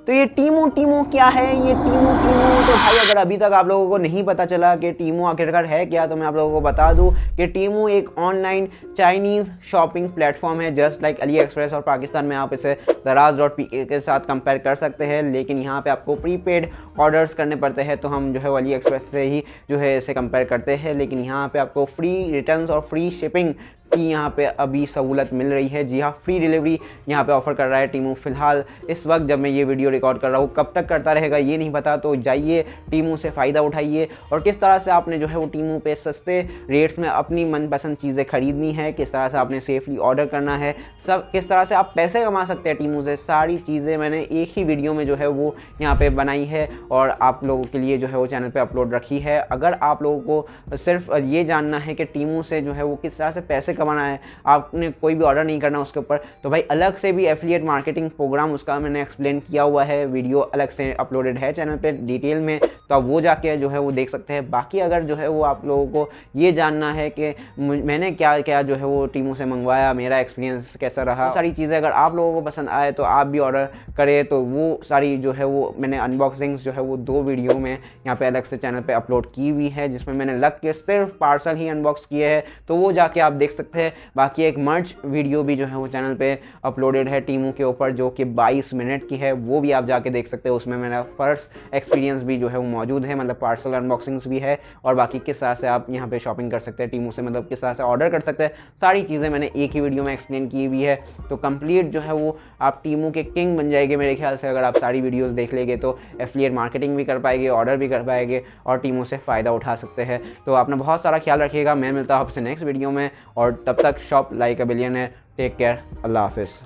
तो ये टीमू टीमू क्या है, ये टीमू टीमू तो भाई अगर अभी तक आप लोगों को नहीं पता चला कि टीमू आखिरकार है क्या, तो मैं आप लोगों को बता दूं कि टीमू एक ऑनलाइन चाइनीज़ शॉपिंग प्लेटफॉर्म है, जस्ट लाइक अली एक्सप्रेस। और पाकिस्तान में आप इसे दराज.pk के साथ कंपेयर कर सकते हैं, लेकिन यहाँ पे आपको प्रीपेड ऑर्डर्स करने पड़ते हैं, तो हम जो है अली एक्सप्रेस से ही जो है इसे कंपेयर करते हैं। लेकिन यहाँ पे आपको फ्री रिटर्न्स और फ्री शिपिंग की यहाँ पे अभी सहूलत मिल रही है। जी हाँ, फ्री डिलीवरी यहाँ पे ऑफर कर रहा है टीमू फिलहाल इस वक्त जब मैं ये वीडियो रिकॉर्ड कर रहा हूँ। कब तक करता रहेगा ये नहीं पता, तो जाइए टीमू से फ़ायदा उठाइए। और किस तरह से आपने जो है वो टीमू पे सस्ते रेट्स में अपनी मनपसंद चीज़ें खरीदनी है, किस तरह से आपने सेफली ऑर्डर करना है, सब किस तरह से आप पैसे कमा सकते हैं टीमू से, सारी चीज़ें मैंने एक ही वीडियो में जो है वो यहाँ पे बनाई है और आप लोगों के लिए जो है वो चैनल पे अपलोड रखी है। अगर आप लोगों को सिर्फ ये जानना है कि टीमू से जो है वो किस तरह से पैसे कमाना है, आपने कोई भी ऑर्डर नहीं करना उसके ऊपर, तो भाई अलग से भी एफिलिएट मार्केटिंग प्रोग्राम उसका मैंने एक्सप्लेन किया हुआ है, वीडियो अलग से अपलोडेड है चैनल पे डिटेल में, तो आप वो जाके जो है वो देख सकते हैं। बाकी अगर जो है वो आप लोगों को ये जानना है कि मैंने क्या क्या जो है वो टीमू से मंगवाया, मेरा एक्सपीरियंस कैसा रहा, सारी चीज़ें अगर आप लोगों को पसंद आए तो आप भी ऑर्डर करें, तो वो सारी जो है वो मैंने अनबॉक्सिंग्स जो है वो 2 वीडियो में यहाँ पे अलग से चैनल पे अपलोड की हुई है, जिसमें मैंने लग के सिर्फ पार्सल ही अनबॉक्स किए हैं, तो वो जाके आप देख सकते हैं। बाकी एक मर्च वीडियो भी जो है वो चैनल पे अपलोडेड है टीमू के ऊपर, जो कि 22 मिनट की है, वो भी आप जाके देख सकते हैं। उसमें मेरा फर्स्ट एक्सपीरियंस भी जो है वो मौजूद है, मतलब पार्सल अनबॉक्सिंग्स भी है, और बाकी किस तरह से आप यहाँ पे शॉपिंग कर सकते हैं टीमू से, मतलब किस तरह से ऑर्डर कर सकते हैं, सारी चीज़ें मैंने एक ही वीडियो में एक्सप्लेन की हुई है। तो कंप्लीट जो है वो आप टीमू के किंग बन जाएंगे मेरे ख्याल से, अगर आप सारी वीडियोस देख लेंगे तो एफिलिएट मार्केटिंग भी कर पाएंगे, ऑर्डर भी कर पाएंगे और टीमू से फ़ायदा उठा सकते हैं। तो आपने बहुत सारा ख्याल रखिएगा, मैं मिलता हूँ आपसे नेक्स्ट वीडियो में, और तब तक shop like a billionaire, take care, अल्लाह हाफिज़।